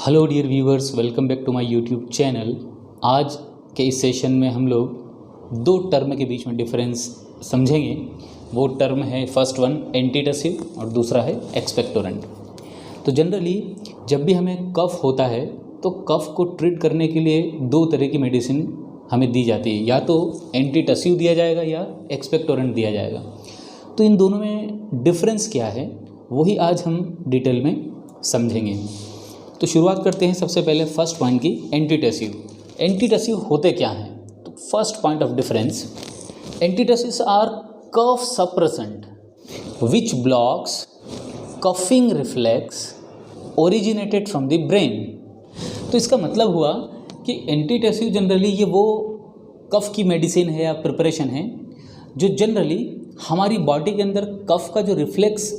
Hello dear viewers, welcome back to my YouTube channel. आज के इस सेशन में हम लोग दो टर्म के बीच में डिफरेंस समझेंगे। वो टर्म है फर्स्ट वन एंटीटसिव और दूसरा है एक्सपेक्टोरेंट। तो जनरली जब भी हमें कफ होता है तो कफ को ट्रीट करने के लिए दो तरह की मेडिसिन हमें दी जाती है, या तो एंटीटसिव दिया जाएगा या एक्सपेक्टोरेंट दिया जाएगा। तो इन दोनों में डिफरेंस क्या है वही आज हम डिटेल में समझेंगे। तो शुरुआत करते हैं सबसे पहले फर्स्ट पॉइंट की, एंटीटसिव। एंटीटसिव होते क्या हैं? तो first point of difference, antitussives are cough suppressant which blocks coughing reflex originated from the brain. तो इसका मतलब हुआ कि एंटीटसिव जनरली ये वो कफ की मेडिसिन है या प्रिपरेशन है जो जनरली हमारी बॉडी के अंदर कफ का जो रिफ्लेक्स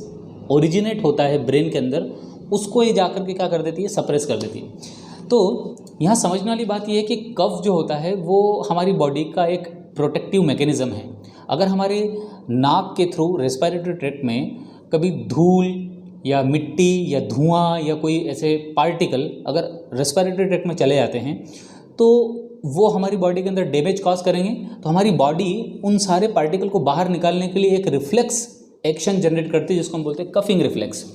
ओरिजिनेट होता है ब्रेन के अंदर, उसको ये जाकर के क्या कर देती है, सप्रेस कर देती है। तो यहाँ समझने वाली बात ये है कि कफ जो होता है वो हमारी बॉडी का एक प्रोटेक्टिव मैकेनिज़्म है। अगर हमारे नाक के थ्रू रेस्पिरेटरी ट्रैक्ट में कभी धूल या मिट्टी या धुआं या कोई ऐसे पार्टिकल अगर रेस्पिरेटरी ट्रैक्ट में चले जाते हैं तो वो हमारी बॉडी के अंदर डैमेज कॉज करेंगे। तो हमारी बॉडी उन सारे पार्टिकल को बाहर निकालने के लिए एक रिफ्लेक्स एक्शन जनरेट करती है जिसको हम बोलते हैं कफिंग रिफ्लेक्स।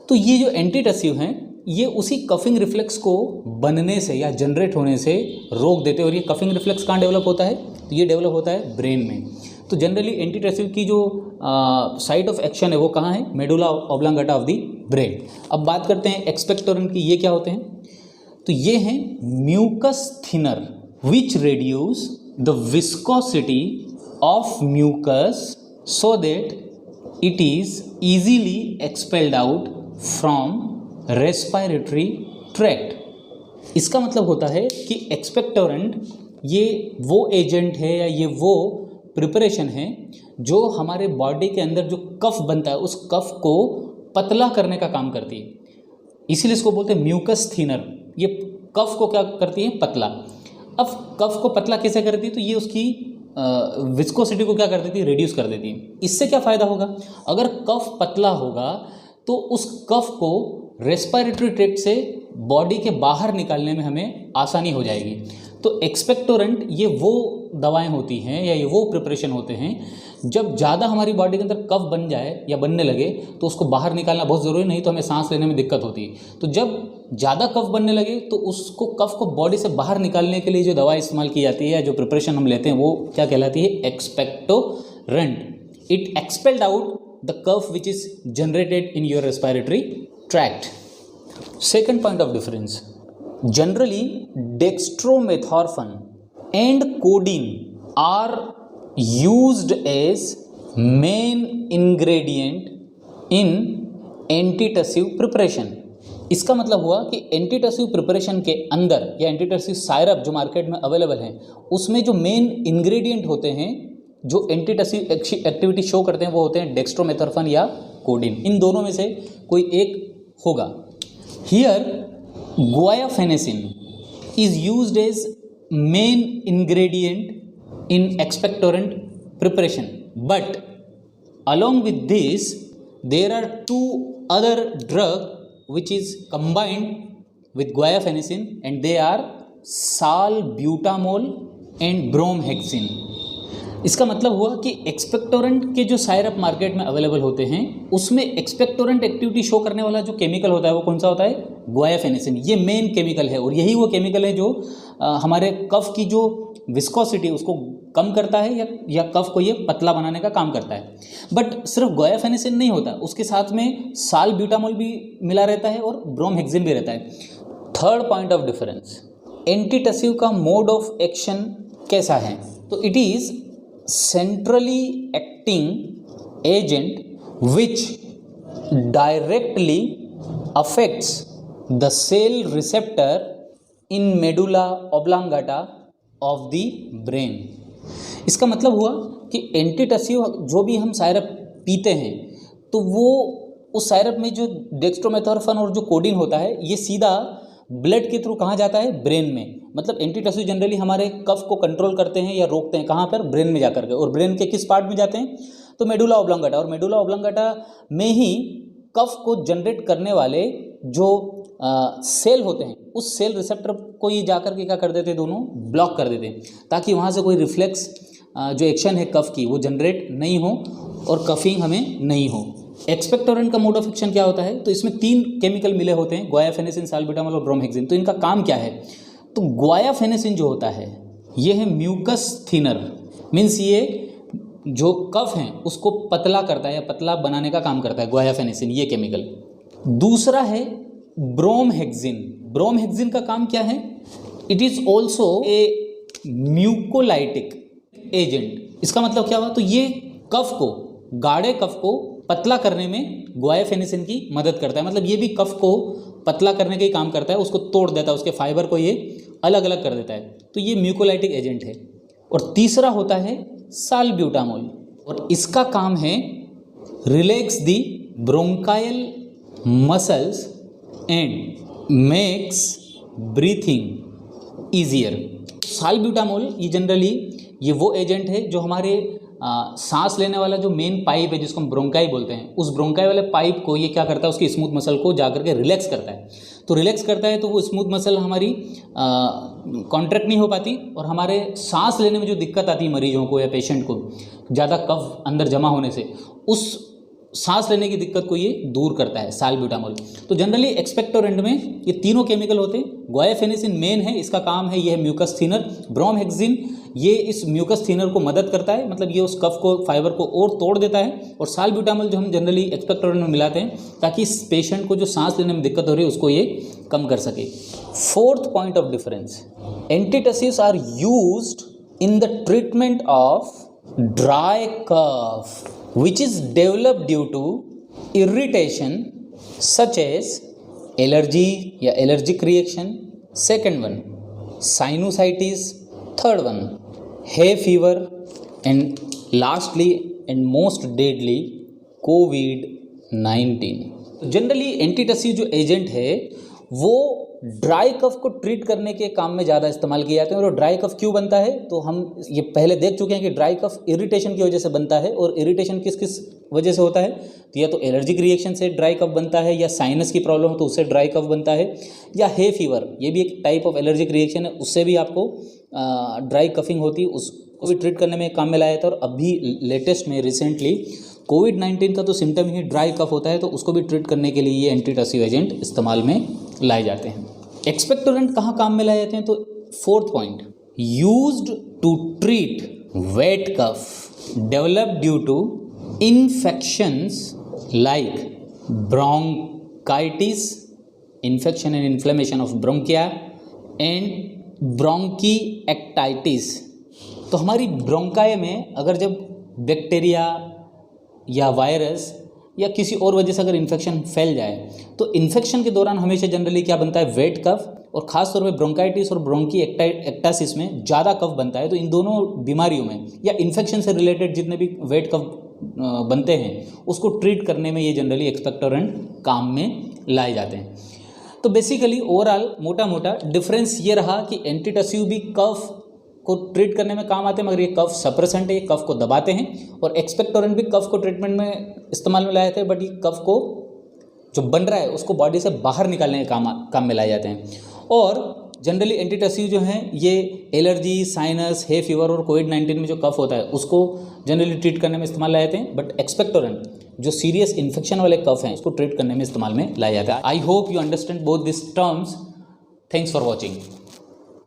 तो ये जो एंटीटसिव हैं ये उसी कफिंग रिफ्लेक्स को बनने से या जनरेट होने से रोक देते हैं। और ये कफिंग रिफ्लेक्स कहाँ डेवलप होता है? तो ये डेवलप होता है ब्रेन में। तो जनरली एंटीटसिव की जो साइट ऑफ एक्शन है वो कहाँ है? Medulla oblongata of the brain. अब बात करते हैं एक्सपेक्टोरेंट की। ये क्या होते हैं? तो ये हैं mucus thinner which reduce the viscosity of mucus so that it is easily expelled out from respiratory tract। इसका मतलब होता है कि एक्सपेक्टोरेंट ये वो एजेंट है या ये वो प्रिपरेशन है जो हमारे बॉडी के अंदर जो कफ बनता है उस कफ को पतला करने का काम करती है। इसीलिए इसको बोलते हैं म्यूकस थिनर। ये कफ को क्या करती है? पतला। अब कफ को पतला कैसे करती है? तो ये उसकी विस्कोसिटी को क्या कर देती है? रिड्यूस कर देती है। इससे क्या फ़ायदा होगा? अगर कफ पतला होगा तो उस कफ को रेस्पिरेटरी ट्रैक्ट से बॉडी के बाहर निकालने में हमें आसानी हो जाएगी। तो एक्सपेक्टोरेंट ये वो दवाएं होती हैं या ये वो प्रिपरेशन होते हैं जब ज़्यादा हमारी बॉडी के अंदर कफ बन जाए या बनने लगे तो उसको बाहर निकालना बहुत ज़रूरी, नहीं तो हमें सांस लेने में दिक्कत होती है। तो जब ज़्यादा कफ बनने लगे तो उसको कफ को बॉडी से बाहर निकालने के लिए जो दवा इस्तेमाल की जाती है या जो प्रिपरेशन हम लेते हैं वो क्या कहलाती है? Expectorant. It expelled out the cough which is generated in your respiratory tract. Second point of difference, generally dextromethorphan and codeine are used as main ingredient in antitussive preparation. इसका मतलब हुआ कि एंटीटसिव प्रिपरेशन के अंदर या antitussive सायरप जो market में available है उसमें जो मेन इंग्रेडिएंट होते हैं जो एंटीटसिव एक्टिविटी शो करते हैं वो होते हैं डेक्स्ट्रोमेथॉर्फन या कोडीन। इन दोनों में से कोई एक होगा। Here guaifenesin is used as main ingredient in expectorant preparation, but along with this there are two other drug which is combined with guaifenesin and they are salbutamol and bromhexin। इसका मतलब हुआ कि एक्सपेक्टोरेंट के जो सायरप market में available होते हैं उसमें एक्सपेक्टोरेंट एक्टिविटी शो करने वाला जो केमिकल होता है वो कौन सा होता है? गुआयाफेनेसिन। ये मेन केमिकल है और यही वो केमिकल है जो हमारे कफ की जो विस्कोसिटी उसको कम करता है या कफ को ये पतला बनाने का काम करता है। बट सिर्फ गुआयाफेनेसिन नहीं होता, उसके साथ में सालब्यूटामोल भी मिला रहता है और ब्रोमहेक्सिन भी रहता है। Third point of difference, antitussive का मोड ऑफ एक्शन कैसा है? तो it is centrally acting agent which directly affects the cell receptor in medulla oblongata of the brain। इसका मतलब हुआ कि एंटीटसिव जो भी हम सायरप पीते हैं तो वो उस सायरप में जो डेक्स्ट्रोमेथॉर्फन और जो कोडीन होता है ये सीधा ब्लड के थ्रू कहाँ जाता है? ब्रेन में। मतलब एंटीटसिव जनरली हमारे कफ को कंट्रोल करते हैं या रोकते हैं कहाँ पर? ब्रेन में जाकर के। और ब्रेन के किस पार्ट में जाते हैं? तो मेडुला ऑब्लांगाटा। और मेडुला ऑब्लांगाटा में ही कफ को जनरेट करने वाले जो सेल होते हैं उस सेल रिसेप्टर को ये जाकर के क्या कर देते हैं, दोनों ब्लॉक कर देते हैं, ताकि वहाँ से कोई रिफ्लेक्स जो एक्शन है कफ की वो जनरेट नहीं हो और कफिंग हमें नहीं हो। एक्सपेक्टोरेंट का मोड ऑफ एक्शन क्या होता है, तो इसमें 3 केमिकल मिले होते हैं, ग्वायाफेनेसिन, साल्बुटामॉल और ब्रोमहेक्सिन। तो इनका काम क्या है, तो ग्वायाफेनेसिन जो होता है ये है म्यूकस थिनर, मीन्स ये जो कफ है उसको पतला करता है या पतला बनाने का काम करता है ग्वायाफेनेसिन, ये केमिकल। दूसरा है ब्रोमहेक्सिन। ब्रोमहेक्सिन का काम क्या है, it is also a mucolytic agent. इसका मतलब क्या हुआ, तो ये कफ को, गाढ़े कफ को पतला करने में ग्वायाफेनेसिन की मदद करता है, मतलब ये भी कफ को पतला करने का ही काम करता है, उसको तोड़ देता है, उसके फाइबर को ये अलग अलग कर देता है, तो ये म्यूकोलाइटिक एजेंट है। और तीसरा होता है साल्ब्यूटामॉल, और इसका काम है relax the bronchial muscles and makes breathing easier. Salbutamol ये जनरली ये वो एजेंट है जो हमारे सांस लेने वाला जो मेन पाइप है जिसको हम ब्रोंकाई बोलते हैं, उस ब्रोंकाई वाले पाइप को ये क्या करता है, उसकी स्मूथ मसल को जाकर के रिलैक्स करता है। तो रिलैक्स करता है तो वो स्मूथ मसल हमारी कॉन्ट्रैक्ट नहीं हो पाती, और हमारे सांस लेने में जो दिक्कत आती है मरीजों को या पेशेंट को, ज़्यादा कफ अंदर जमा होने से, उस सांस लेने की दिक्कत को ये दूर करता है साल्ब्यूटामॉल। तो जनरली एक्सपेक्टोरेंट में ये तीनों केमिकल होते हैं। ग्वायाफेनेसिन मेन है, इसका काम है, ये है म्यूकस थिनर। ब्रोमहेक्सिन ये इस म्यूकस थिनर को मदद करता है, मतलब ये उस कफ को, फाइबर को और तोड़ देता है। और साल्ब्यूटामॉल जो हम जनरली एक्सपेक्टोरेंट में मिलाते हैं ताकि इस पेशेंट को जो सांस लेने में दिक्कत हो रही है उसको ये कम कर सके। Fourth point of difference, antitussives are used in the treatment of dry cough which is developed due to irritation such as allergy या allergic reaction. Second one, sinusitis. Third one, hay fever. And lastly and most deadly, COVID-19. Generally antitussive जो agent है वो dry cough को treat करने के काम में ज़्यादा इस्तेमाल किए जाते हैं। और ड्राई कफ क्यों बनता है, तो हम ये पहले देख चुके हैं कि ड्राई कफ इरिटेशन की वजह से बनता है। और इरिटेशन किस किस वजह से होता है, तो या तो एलर्जिक रिएक्शन से ड्राई कफ बनता है, या साइनस की प्रॉब्लम हो तो उससे ड्राई कफ बनता है, या हे फीवर, ये भी एक टाइप ऑफ एलर्जिक रिएक्शन है, उससे भी आपको ड्राई कफिंग होती है, उसको भी ट्रीट करने में काम में लाया था। और अभी लेटेस्ट में रिसेंटली कोविड-19 का तो सिम्टम ही ड्राई कफ होता है, तो उसको भी ट्रीट करने के लिए ये एंटीटसिव एजेंट इस्तेमाल में लाए जाते हैं। एक्सपेक्टोरेंट कहाँ काम में लाए जाते हैं, तो fourth point, used to treat wet cough developed due to infections like bronchitis, infection and inflammation of bronchia, and bronchiectasis. तो हमारी ब्रोंकाई में अगर जब बैक्टीरिया या वायरस या किसी और वजह से अगर इन्फेक्शन फैल जाए, तो इन्फेक्शन के दौरान हमेशा जनरली क्या बनता है, वेट कफ, और ख़ास तौर पे ब्रोंकाइटिस और ब्रोंकीएक्टासिस में ज़्यादा कफ बनता है। तो इन दोनों बीमारियों में या इन्फेक्शन से रिलेटेड जितने भी वेट कफ बनते हैं उसको ट्रीट करने में ये जनरली एक्सपेक्टोरेंट काम में लाए जाते हैं। तो बेसिकली ओवरऑल मोटा मोटा डिफरेंस ये रहा कि एंटीटसिव भी कफ को ट्रीट करने में काम आते हैं, मगर ये कफ सप्रेसेंट है, ये कफ को दबाते हैं। और एक्सपेक्टोरेंट भी कफ को ट्रीटमेंट में इस्तेमाल में लाए थे, बट ये कफ को जो बन रहा है उसको बॉडी से बाहर निकालने के काम में लाए जाते हैं। और जनरली एंटीटसिव जो हैं ये एलर्जी, साइनस, हे फीवर और कोविड-19 में जो कफ होता है उसको जनरली ट्रीट करने में इस्तेमाल लाए जाते हैं। बट एक्सपेक्टोरेंट जो सीरियस इन्फेक्शन वाले कफ हैं उसको ट्रीट करने में इस्तेमाल में लाया जाता है। I hope you understand both this terms. Thanks for watching.